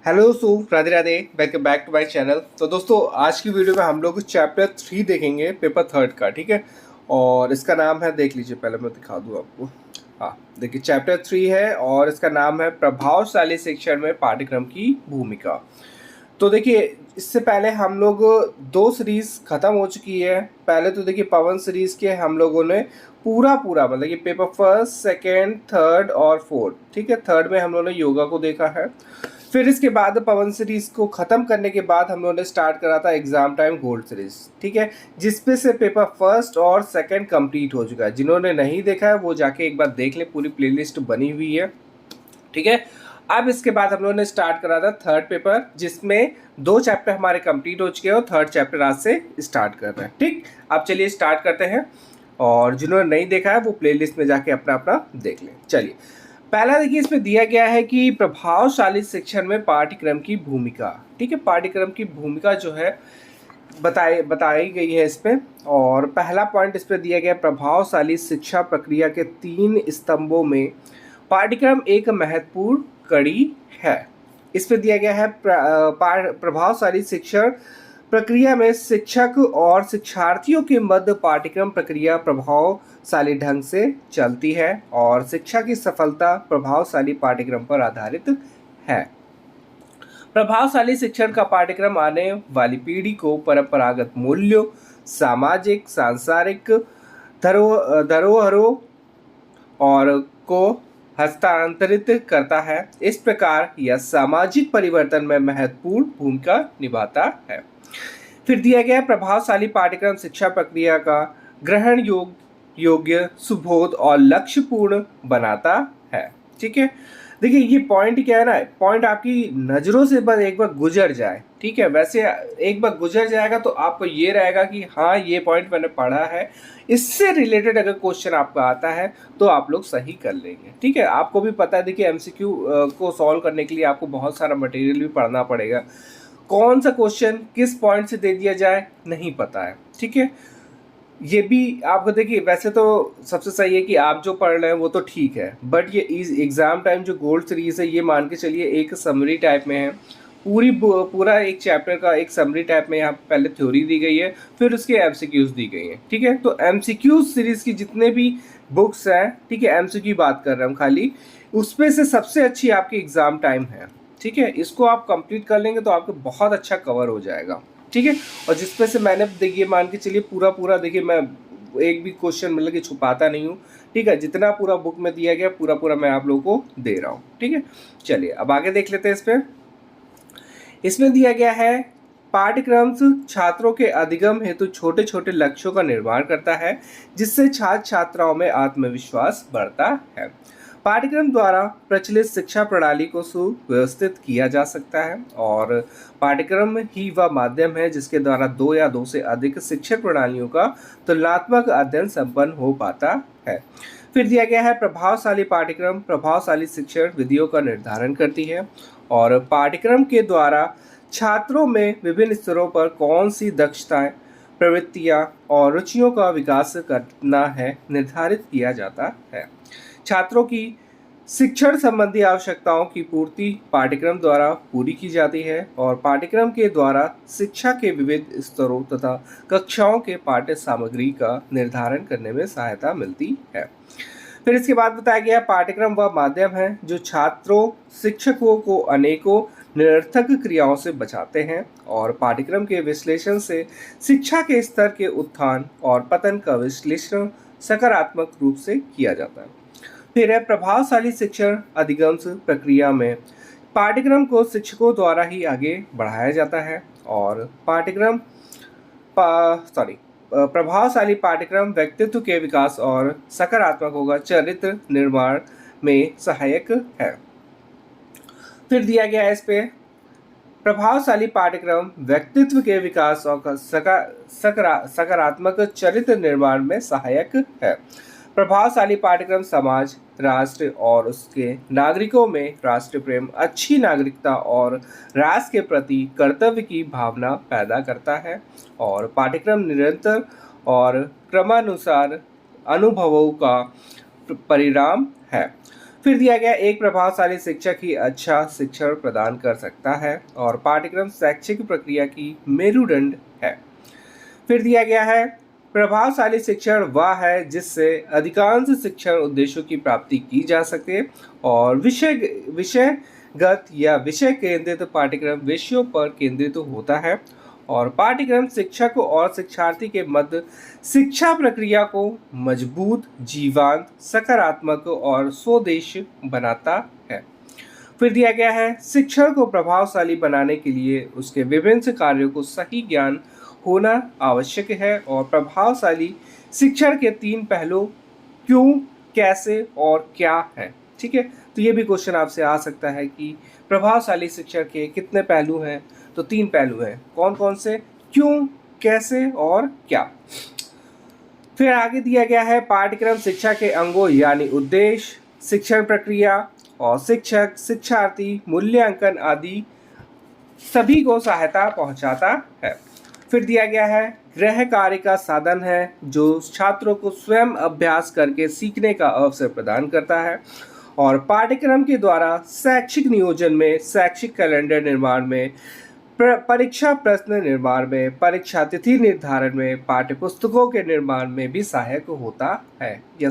Hello Radhe Radhe. Welcome back to my channel. तो दोस्तों आज की वीडियो में हम लोग चैप्टर 3 देखेंगे, पेपर थर्ड का। ठीक है, और इसका नाम है, देख लीजिए, पहले मैं दिखा दूँ आपको। हाँ देखिए, चैप्टर 3 है और इसका नाम है प्रभावशाली शिक्षण में पाठ्यक्रम की भूमिका। तो देखिए, इससे पहले हम लोग दो सीरीज खत्म हो चुकी है। पहले तो देखिए पवन सीरीज के हम लोगों ने पूरा पूरा मतलब कि पेपर फर्स्ट, सेकेंड, थर्ड और फोर्थ, ठीक है, थर्ड में हम लोगों ने योगा को देखा है। फिर इसके बाद पवन सीरीज को ख़त्म करने के बाद हम लोगों ने स्टार्ट करा था एग्जाम टाइम गोल्ड सीरीज, ठीक है, जिसपे से पेपर फर्स्ट और सेकंड कंप्लीट हो चुका है। जिन्होंने नहीं देखा है वो जाके एक बार देख ले, पूरी प्लेलिस्ट बनी हुई है। ठीक है, अब इसके बाद हम लोगों ने स्टार्ट करा था थर्ड पेपर, जिसमें दो चैप्टर हमारे कंप्लीट हो चुके हैं और थर्ड चैप्टर आज से स्टार्ट कर रहे हैं। ठीक, अब चलिए स्टार्ट करते हैं, और जिन्होंने नहीं देखा है वो प्लेलिस्ट में जाके अपना अपना देख लें। चलिए, पहला देखिए, इसमें दिया गया है कि प्रभावशाली शिक्षण में पाठ्यक्रम की भूमिका। ठीक है, पाठ्यक्रम की भूमिका जो है बताई गई है इस पे। और पहला पॉइंट इस पे दिया गया, प्रभावशाली शिक्षा प्रक्रिया के 3 स्तंभों में पाठ्यक्रम एक महत्वपूर्ण कड़ी है। इस पे दिया गया है प्रभावशाली शिक्षण प्रक्रिया में शिक्षक और शिक्षार्थियों के मध्य पाठ्यक्रम प्रक्रिया प्रभावशाली ढंग से चलती है और शिक्षा की सफलता प्रभावशाली पाठ्यक्रम पर आधारित है। प्रभावशाली शिक्षण का पाठ्यक्रम आने वाली पीढ़ी को परंपरागत मूल्यों, सामाजिक, सांसारिक धरोहरों और को हस्तांतरित करता है। इस प्रकार यह सामाजिक परिवर्तन में महत्वपूर्ण भूमिका निभाता है। फिर दिया गया, प्रभावशाली पाठ्यक्रम शिक्षा प्रक्रिया का ग्रहण योग्य, सुबोध और लक्ष्यपूर्ण बनाता है। ठीक है, देखिए ये पॉइंट क्या है ना, पॉइंट आपकी नज़रों से बस एक बार गुजर जाए। ठीक है, वैसे एक बार गुजर जाएगा तो आपको ये रहेगा कि हाँ ये पॉइंट मैंने पढ़ा है, इससे रिलेटेड अगर क्वेश्चन आपका आता है तो आप लोग सही कर लेंगे। ठीक है, आपको भी पता है, देखिए एमसीक्यू को सॉल्व करने के लिए आपको बहुत सारा मटेरियल भी पढ़ना पड़ेगा। कौन सा क्वेश्चन किस पॉइंट से दे दिया जाए नहीं पता है। ठीक है, ये भी आपको देखिए, वैसे तो सबसे सही है कि आप जो पढ़ रहे हैं वो तो ठीक है, बट ये एग्जाम टाइम जो गोल्ड सीरीज है ये मान के चलिए एक समरी टाइप में है। पूरा एक चैप्टर का एक समरी टाइप में यहाँ पहले थ्योरी दी गई है, फिर उसके एमसीक्यूज दी गई हैं। ठीक है, तो एमसीक्यूज सीरीज की जितने भी बुक्स हैं, ठीक है, एमसीक्यू बात कर रहे हैं हम खाली, उसमें से सबसे अच्छी आपकी एग्जाम टाइम है। ठीक है, इसको आप कंप्लीट कर लेंगे तो आपको बहुत अच्छा कवर हो जाएगा। ठीक है, और जिसपे से मैंने देखिए मान के चलिए पूरा देखिए, मैं एक भी क्वेश्चन मतलब कि छुपाता नहीं हूँ। ठीक है, जितना पूरा बुक में दिया गया पूरा मैं आप लोगों को दे रहा हूँ। ठीक है, चलिए अब आगे देख लेते हैं। इसमें दिया गया है, पाठ्यक्रम छात्रों के अधिगम हेतु छोटे छोटे लक्ष्यों का निर्माण करता है, जिससे छात्र छात्राओं में आत्मविश्वास बढ़ता है। पाठ्यक्रम द्वारा प्रचलित शिक्षा प्रणाली को सुव्यवस्थित किया जा सकता है, और पाठ्यक्रम ही वह माध्यम है जिसके द्वारा 2 या 2 से अधिक शिक्षण प्रणालियों का तुलनात्मक अध्ययन संपन्न हो पाता है। फिर दिया गया है, प्रभावशाली पाठ्यक्रम प्रभावशाली शिक्षण विधियों का निर्धारण करती है, और पाठ्यक्रम के द्वारा छात्रों में विभिन्न स्तरों पर कौन सी दक्षताएं, प्रवृत्तियां और रुचियों का विकास करना है निर्धारित किया जाता है। छात्रों की शिक्षण संबंधी आवश्यकताओं की पूर्ति पाठ्यक्रम द्वारा पूरी की जाती है, और पाठ्यक्रम के द्वारा शिक्षा के विविध स्तरों तथा कक्षाओं के पाठ्य सामग्री का निर्धारण करने में सहायता मिलती है। फिर इसके बाद बताया गया, पाठ्यक्रम वह माध्यम है जो छात्रों शिक्षकों को अनेकों निरर्थक क्रियाओं से बचाते हैं, और पाठ्यक्रम के विश्लेषण से शिक्षा के स्तर के उत्थान और पतन का विश्लेषण सकारात्मक रूप से किया जाता है। फिर है, प्रभावशाली शिक्षण अधिगम प्रक्रिया में पाठ्यक्रम को शिक्षकों द्वारा ही आगे बढ़ाया जाता है, और प्रभावशाली पाठ्यक्रम व्यक्तित्व के विकास और सकारात्मक होगा चरित्र निर्माण में सहायक है। फिर दिया गया है इस पे, प्रभावशाली पाठ्यक्रम व्यक्तित्व के विकास और सकारात्मक चरित्र निर्माण में सहायक है। प्रभावशाली पाठ्यक्रम समाज, राष्ट्र और उसके नागरिकों में राष्ट्र प्रेम, अच्छी नागरिकता और राष्ट्र के प्रति कर्तव्य की भावना पैदा करता है, और पाठ्यक्रम निरंतर और क्रमानुसार अनुभवों का परिणाम है। फिर दिया गया एक प्रभावशाली शिक्षक ही अच्छा शिक्षण प्रदान कर सकता है और पाठ्यक्रम शैक्षिक प्रक्रिया की मेरुदंड है। फिर दिया गया है प्रभावशाली शिक्षण वह है जिससे अधिकांश शिक्षण उद्देश्यों की प्राप्ति की जा सके और विषयगत या विषय केंद्रित पाठ्यक्रम विषयों पर केंद्रित होता है और पाठ्यक्रम शिक्षक और शिक्षार्थी के मध्य शिक्षा प्रक्रिया को मजबूत, जीवंत, सकारात्मक और स्वदेश बनाता है। फिर दिया गया है शिक्षण को प्रभावशाली बनाने के लिए उसके विभिन्न कार्यों को सही ज्ञान होना आवश्यक है और प्रभावशाली शिक्षण के 3 पहलू क्यों, कैसे और क्या है। ठीक है, तो ये भी क्वेश्चन आपसे आ सकता है कि प्रभावशाली शिक्षण के कितने पहलू हैं, तो 3 पहलू हैं। कौन कौन से? क्यों, कैसे और क्या। फिर आगे दिया गया है पाठ्यक्रम शिक्षा के अंगों यानी उद्देश्य, शिक्षण प्रक्रिया और शिक्षक, शिक्षार्थी, मूल्यांकन आदि सभी को सहायता पहुंचाता है। फिर दिया गया है गृह कार्य का साधन है जो छात्रों को स्वयं अभ्यास करके सीखने का अवसर प्रदान करता है और पाठ्यक्रम के द्वारा शैक्षिक नियोजन में, शैक्षिक कैलेंडर निर्माण में, परीक्षा प्रश्न निर्माण में, परीक्षा तिथि निर्धारण में, पाठ्य पुस्तकों के निर्माण में भी सहायक होता है या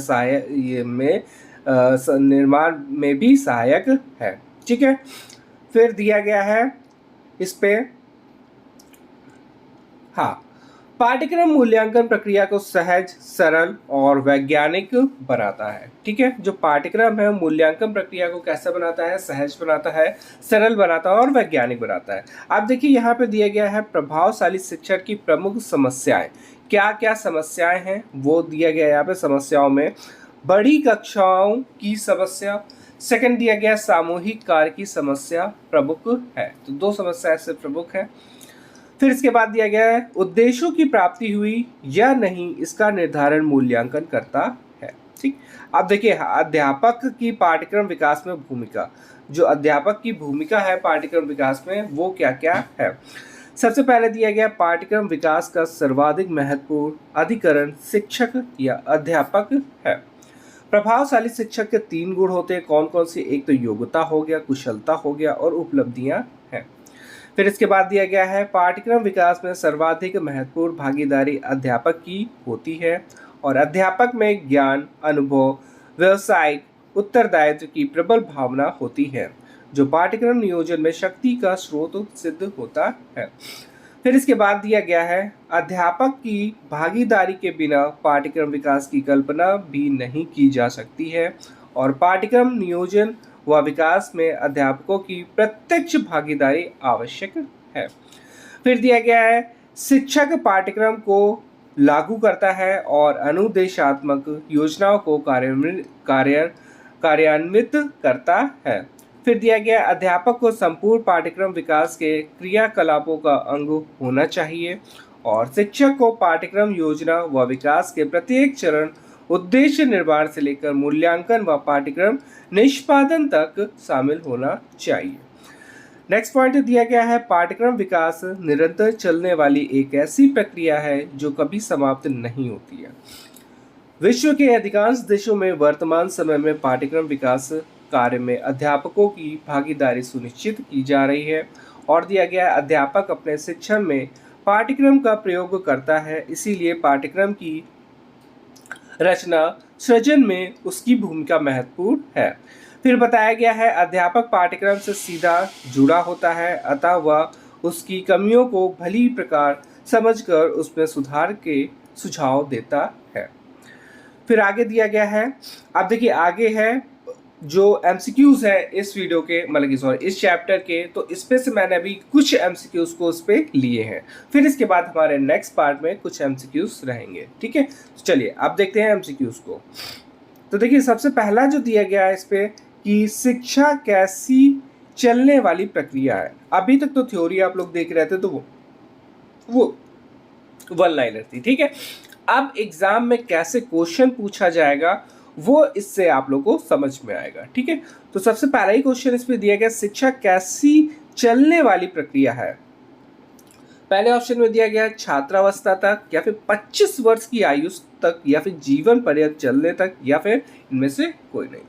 निर्माण में भी सहायक है। ठीक है, फिर दिया गया है इस पे पाठ्यक्रम मूल्यांकन प्रक्रिया को सहज, सरल और वैज्ञानिक बनाता है। ठीक है, जो पाठ्यक्रम है मूल्यांकन प्रक्रिया को कैसा बनाता है? सहज बनाता है, सरल बनाता है और वैज्ञानिक बनाता है। आप देखिए यहाँ पे दिया गया है प्रभावशाली शिक्षण की प्रमुख समस्याएं। क्या क्या समस्याएं हैं वो दिया गया है यहाँ पे। समस्याओं में बड़ी कक्षाओं की समस्या, सेकंड दिया गया सामूहिक कार्य की समस्या प्रमुख है, तो 2 समस्या इससे प्रमुख है। फिर इसके बाद दिया गया है उद्देश्यों की प्राप्ति हुई या नहीं इसका निर्धारण मूल्यांकन करता है। ठीक, अब देखिए अध्यापक की पाठ्यक्रम विकास में भूमिका, जो अध्यापक की भूमिका है पाठ्यक्रम विकास में वो क्या क्या है। सबसे पहले दिया गया पाठ्यक्रम विकास का सर्वाधिक महत्वपूर्ण अधिकरण शिक्षक या अध्यापक है। प्रभावशाली शिक्षक के 3 गुण होते हैं। कौन कौन सी? एक तो योग्यता हो गया, कुशलता हो गया और उपलब्धियां हैं। फिर इसके बाद दिया गया है पाठ्यक्रम विकास में सर्वाधिक महत्वपूर्ण भागीदारी अध्यापक की होती है और अध्यापक में ज्ञान, अनुभव, व्यावसायिक उत्तरदायित्व की प्रबल भावना होती है जो पाठ्यक्रम नियोजन में शक्ति का स्रोत सिद्ध होता है। फिर इसके बाद दिया गया है अध्यापक की भागीदारी के बिना पाठ्यक्रम विकास की कल्पना भी नहीं की जा सकती है और पाठ्यक्रम नियोजन व विकास में अध्यापकों की प्रत्यक्ष भागीदारी आवश्यक है। फिर दिया गया है शिक्षक पाठ्यक्रम को लागू करता है और अनुदेशात्मक योजनाओं को कार्यान्वित करता है। फिर दिया गया अध्यापक को संपूर्ण पाठ्यक्रम विकास के क्रियाकलापों का अंग होना चाहिए और शिक्षक को पाठ्यक्रम योजना व विकास के प्रत्येक चरण, उद्देश्य निर्माण से लेकर मूल्यांकन व पाठ्यक्रम निष्पादन तक शामिल होना चाहिए। नेक्स्ट पॉइंट दिया गया है पाठ्यक्रम विकास निरंतर चलने वाली एक ऐसी प्रक्रिया है जो कभी समाप्त नहीं होती है। विश्व के अधिकांश देशों में वर्तमान समय में पाठ्यक्रम विकास कार्य में अध्यापकों की भागीदारी सुनिश्चित की जा रही है और दिया गया है अध्यापक अपने शिक्षण में पाठ्यक्रम का प्रयोग करता है, इसीलिए पाठ्यक्रम की रचना सृजन में उसकी भूमिका महत्वपूर्ण है। फिर बताया गया है अध्यापक पाठ्यक्रम से सीधा जुड़ा होता है, अतः वह उसकी कमियों को भली प्रकार समझकर उसमें सुधार के सुझाव देता है। फिर आगे दिया गया है, अब देखिए आगे है जो एमसीक्यूज है इस वीडियो के, मतलब कि सॉरी इस चैप्टर के, तो इस पे से मैंने अभी कुछ एमसीक्यूज को उस पे लिए हैं। फिर इसके बाद हमारे नेक्स्ट पार्ट में कुछ एमसीक्यूज रहेंगे। ठीक है, तो चलिए अब देखते हैं एमसीक्यूज को। तो देखिए सबसे पहला जो दिया गया है इस पे कि शिक्षा कैसी चलने वाली प्रक्रिया है। अभी तक तो थ्योरी आप लोग देख रहे थे तो वो वन लाइनर थी। ठीक है, अब एग्जाम में कैसे क्वेश्चन पूछा जाएगा वो इससे आप लोग को समझ में आएगा। ठीक है, तो सबसे पहला ही क्वेश्चन इस पे दिया गया शिक्षा कैसी चलने वाली प्रक्रिया है। पहले ऑप्शन में दिया गया छात्रावस्था तक या फिर 25 वर्ष की आयु तक या फिर जीवन पर्यंत चलने तक या फिर इनमें से कोई नहीं।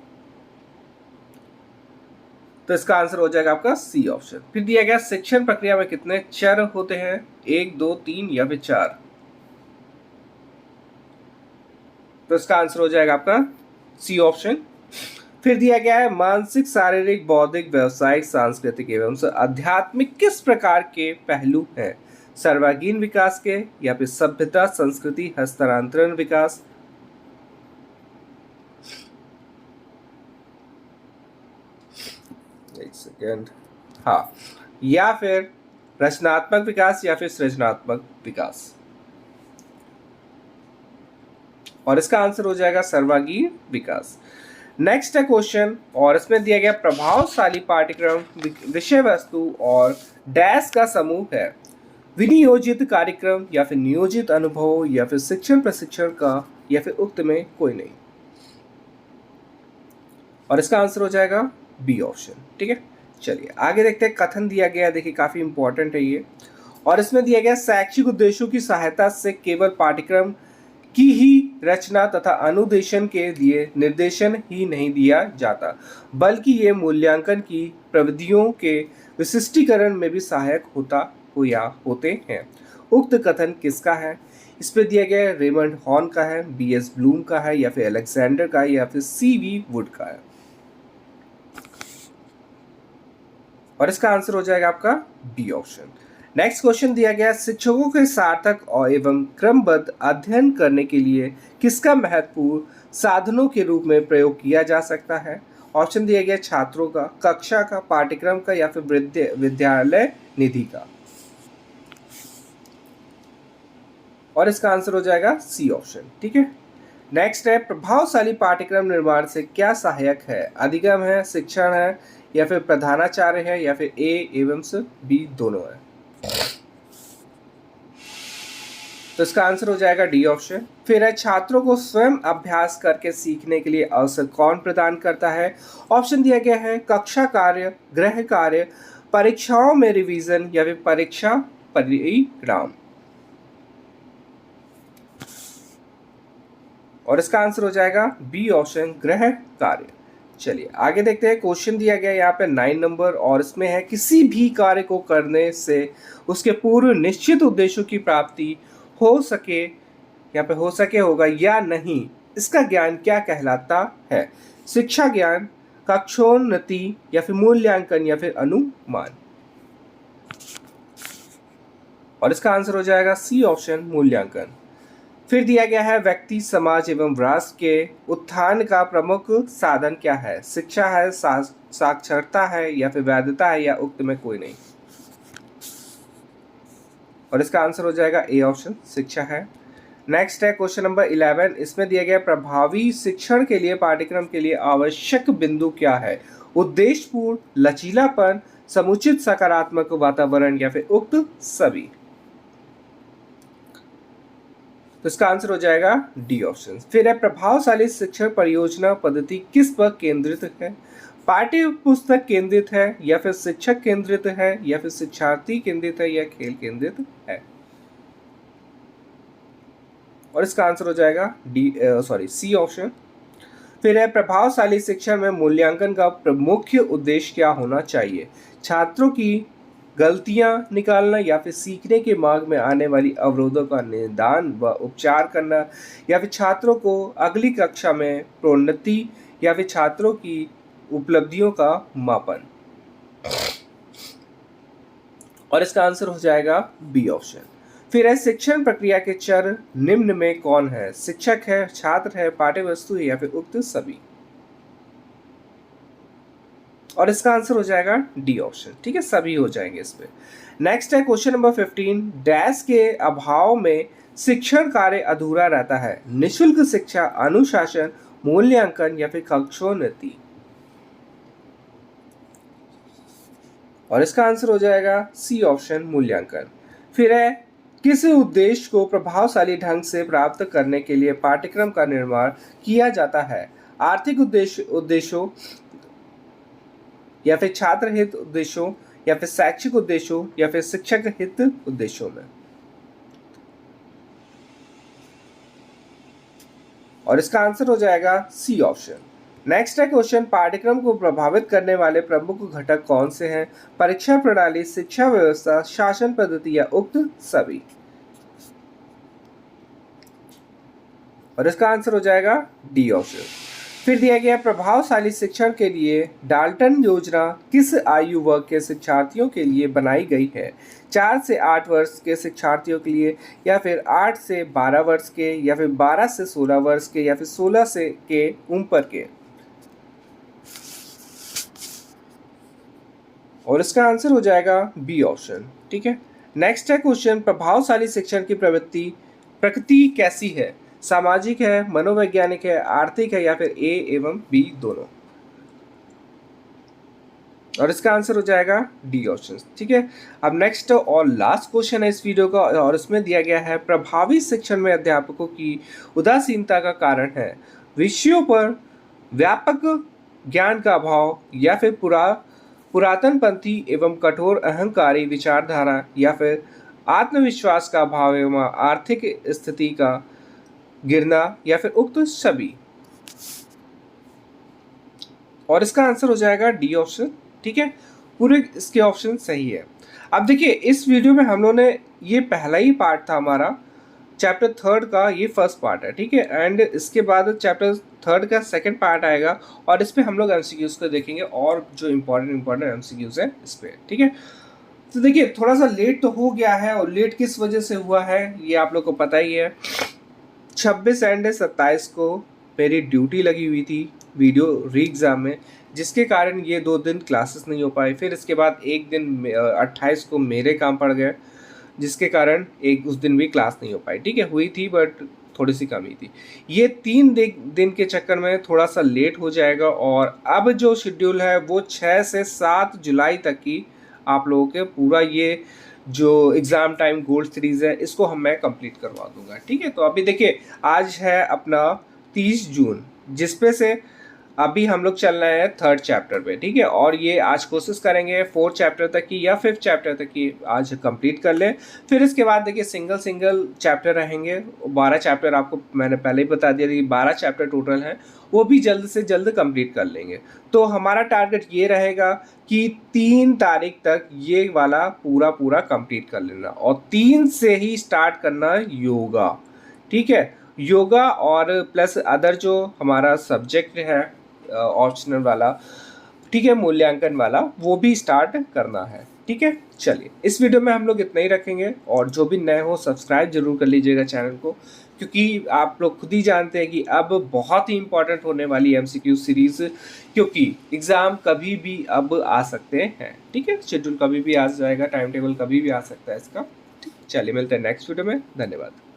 तो इसका आंसर हो जाएगा आपका सी ऑप्शन। फिर दिया गया शिक्षण प्रक्रिया में कितने चर होते हैं, 1, 2, 3 या फिर 4। तो इसका आंसर हो जाएगा आपका सी ऑप्शन। फिर दिया गया है मानसिक, शारीरिक, बौद्धिक, व्यवसायिक, सांस्कृतिक एवं आध्यात्मिक किस प्रकार के पहलू हैं, सर्वांगीण विकास के या फिर सभ्यता, संस्कृति, हस्तांतरण विकास। एक सेकेंड, हाँ, या फिर रचनात्मक विकास या फिर सृजनात्मक विकास। और इसका आंसर हो जाएगा सर्वांगीण विकास। नेक्स्ट है क्वेश्चन, और इसमें दिया गया प्रभावशाली पाठ्यक्रम विषय वस्तु और डैश का समूह है, विनियोजित कार्यक्रम या फिर नियोजित अनुभव या फिर शिक्षण प्रशिक्षण का या फिर उक्त में कोई नहीं। और इसका आंसर हो जाएगा बी ऑप्शन। ठीक है, चलिए आगे देखते हैं। कथन दिया गया, देखिए काफी इंपॉर्टेंट है ये। और इसमें दिया गया शैक्षिक उद्देश्यों की सहायता से केवल पाठ्यक्रम की ही रचना तथा अनुदेशन के लिए निर्देशन ही नहीं दिया जाता, बल्कि ये मूल्यांकन की प्रविधियों के विशिष्टीकरण में भी सहायक होते हैं। उक्त कथन किसका है? इस पे दिया गया है रेमंड हॉर्न का है, बीएस ब्लूम का है या फिर अलेक्जेंडर का है या फिर सीवी वुड का है। और इसका आंसर हो जाएगा आपका बी ऑप्शन। नेक्स्ट क्वेश्चन दिया गया, शिक्षकों के सार्थक और एवं क्रमबद्ध अध्ययन करने के लिए किसका महत्वपूर्ण साधनों के रूप में प्रयोग किया जा सकता है? ऑप्शन दिया गया छात्रों का, कक्षा का, पाठ्यक्रम का या फिर विद्यालय निधि का। और इसका आंसर हो जाएगा सी ऑप्शन। ठीक है, नेक्स्ट है प्रभावशाली पाठ्यक्रम निर्माण से क्या सहायक है? अधिगम है, शिक्षण है या फिर प्रधानाचार्य है या फिर ए एवं बी दोनों है। तो इसका आंसर हो जाएगा डी ऑप्शन। फिर है छात्रों को स्वयं अभ्यास करके सीखने के लिए अवसर कौन प्रदान करता है? ऑप्शन दिया गया है कक्षा कार्य, गृह कार्य, परीक्षाओं में रिवीजन या फिर परीक्षा परिणाम। और इसका आंसर हो जाएगा बी ऑप्शन, गृह कार्य। चलिए आगे देखते हैं। क्वेश्चन दिया गया यहाँ पे 9 नंबर, और इसमें है किसी भी कार्य को करने से उसके पूर्व निश्चित उद्देश्यों की प्राप्ति हो सके, यहाँ पे हो सके होगा या नहीं, इसका ज्ञान क्या कहलाता है? शिक्षा ज्ञान, कक्षोन्नति या फिर मूल्यांकन या फिर अनुमान। और इसका आंसर हो जाएगा सी ऑप्शन, मूल्यांकन। फिर दिया गया है व्यक्ति, समाज एवं राष्ट्र के उत्थान का प्रमुख साधन क्या है? शिक्षा है, साक्षरता है या फिर वैधता है या उक्त में कोई नहीं। और इसका आंसर हो जाएगा ए ऑप्शन, शिक्षा है। नेक्स्ट है क्वेश्चन नंबर 11, इसमें दिया गया प्रभावी शिक्षण के लिए पाठ्यक्रम के लिए आवश्यक बिंदु क्या है? उद्देश्यपूर्ण, लचीलापन, समुचित सकारात्मक वातावरण या फिर उक्त सभी। तो इसका आंसर हो जाएगा डी ऑप्शन। फिर है प्रभावशाली शिक्षण परियोजना पद्धति किस पर केंद्रित है? पाठ्य पुस्तक केंद्रित है या फिर शिक्षक केंद्रित है या फिर शिक्षार्थी केंद्रित है या खेल केंद्रित है? और इसका आंसर हो जाएगा सी ऑप्शन। फिर है प्रभावशाली शिक्षण में मूल्यांकन का प्रमुख उद्देश्य क्या होना चाहिए? छात्रों की गलतियां निकालना या फिर सीखने के मार्ग में आने वाली अवरोधों का निदान व उपचार करना या फिर छात्रों को अगली कक्षा में प्रोन्नति या फिर छात्रों की उपलब्धियों का मापन। और इसका आंसर हो जाएगा बी ऑप्शन। फिर है शिक्षण प्रक्रिया के चर निम्न में कौन है? शिक्षक है, छात्र है, पाठ्यवस्तु है या फिर उक्त सभी। और इसका आंसर हो जाएगा डी ऑप्शन। ठीक है, सभी हो जाएंगे इस पे। नेक्स्ट है क्वेश्चन नंबर 15, डैश के अभाव में शिक्षण कार्य अधूरा रहता है? निःशुल्क शिक्षा, अनुशासन, मूल्यांकन या फिर कक्षोन्नति। और इसका आंसर हो जाएगा सी ऑप्शन, मूल्यांकन। फिर है किस उद्देश्य को प्रभावशाली ढंग से प्राप्त करने के लिए पाठ्यक्रम का निर्माण किया जाता है? आर्थिक उद्देश्यों या फिर छात्र हित उद्देश्यों या फिर शैक्षिक उद्देश्यों या फिर शिक्षक हित उद्देश्यों में। और इसका आंसर हो जाएगा सी ऑप्शन, नेक्स्ट है क्वेश्चन, पाठ्यक्रम को प्रभावित करने वाले प्रमुख घटक कौन से हैं? परीक्षा प्रणाली, शिक्षा व्यवस्था, शासन पद्धति या उक्त सभी। और इसका आंसर हो जाएगा डी ऑप्शन। फिर दिया गया प्रभावशाली शिक्षण के लिए डाल्टन योजना किस आयु वर्ग के शिक्षार्थियों के लिए बनाई गई है? 4 से 8 वर्ष के शिक्षार्थियों के लिए, या फिर 8 से 12 वर्ष के, या फिर 12 से 16 वर्ष के, या फिर 16 से के ऊपर के। और इसका आंसर हो जाएगा बी ऑप्शन। ठीक है। नेक्स्ट है क्वेश्चन, प्रभावशाली शिक्षण की प्रकृति कैसी है? सामाजिक है, मनोवैज्ञानिक है, आर्थिक है, या फिर ए एवं बी दोनों। और इसका आंसर हो जाएगा डी ऑप्शन। ठीक है। अब नेक्स्ट और लास्ट क्वेश्चन है इस वीडियो का, और इसमें दिया गया है प्रभावी शिक्षण में अध्यापकों की उदासीनता का कारण है विषयों पर व्यापक ज्ञान का अभाव, या फिर पुरातनपंथी एवं कठोर अहंकारी विचारधारा, या फिर आत्मविश्वास का अभाव एवं आर्थिक स्थिति का गिरना, या फिर उक्त सभी। और इसका आंसर हो जाएगा डी ऑप्शन। ठीक है। पूरे इसके ऑप्शन सही है। अब देखिए, इस वीडियो में हम लोगों ने, ये पहला ही पार्ट था हमारा चैप्टर 3 का, ये फर्स्ट पार्ट है। ठीक है। एंड इसके बाद चैप्टर 3 का सेकंड पार्ट आएगा, और इस पे हम लोग एमसीक्यूज को देखेंगे, और जो इम्पोर्टेंट एमसीक्यूज है इस पे। ठीक है। तो देखिए, थोड़ा सा लेट तो हो गया है, और लेट किस वजह से हुआ है ये आप लोग को पता ही है। 26 एंड 27 को मेरी ड्यूटी लगी हुई थी वीडियो री एग्ज़ाम में, जिसके कारण ये 2 दिन क्लासेस नहीं हो पाई। फिर इसके बाद एक दिन 28 को मेरे काम पड़ गए, जिसके कारण उस दिन भी क्लास नहीं हो पाई। ठीक है। हुई थी बट थोड़ी सी कमी थी। ये 3 दिन के चक्कर में थोड़ा सा लेट हो जाएगा, और अब जो शेड्यूल है वो 6 से 7 जुलाई तक की आप लोगों के पूरा ये जो एग्ज़ाम टाइम गोल्ड सीरीज़ है, इसको मैं कंप्लीट करवा दूंगा। ठीक है। तो अभी देखिए, आज है अपना 30 जून, जिसपे से अभी हम लोग चल रहे हैं 3rd चैप्टर पे। ठीक है। और ये आज कोशिश करेंगे 4th चैप्टर तक की या 5th चैप्टर तक की आज कंप्लीट कर लें। फिर इसके बाद देखिए, सिंगल चैप्टर रहेंगे। 12 चैप्टर आपको मैंने पहले ही बता दिया कि 12 चैप्टर टोटल हैं, वो भी जल्द से जल्द कंप्लीट कर लेंगे। तो हमारा टारगेट ये रहेगा कि 3 तारीख तक ये वाला पूरा कंप्लीट कर लेना, और 3 से ही स्टार्ट करना योगा। ठीक है। योगा और प्लस अदर जो हमारा सब्जेक्ट है ऑप्शनल वाला, ठीक है, मूल्यांकन वाला, वो भी स्टार्ट करना है। ठीक है। चलिए, इस वीडियो में हम लोग इतना ही रखेंगे, और जो भी नए हो सब्सक्राइब जरूर कर लीजिएगा चैनल को, क्योंकि आप लोग खुद ही जानते हैं कि अब बहुत ही इंपॉर्टेंट होने वाली एमसीक्यू सीरीज, क्योंकि एग्ज़ाम कभी भी अब आ सकते हैं। ठीक है। शेड्यूल कभी भी आ जाएगा, टाइम टेबल कभी भी आ सकता है इसका। ठीक। चलिए, मिलते हैं नेक्स्ट वीडियो में। धन्यवाद।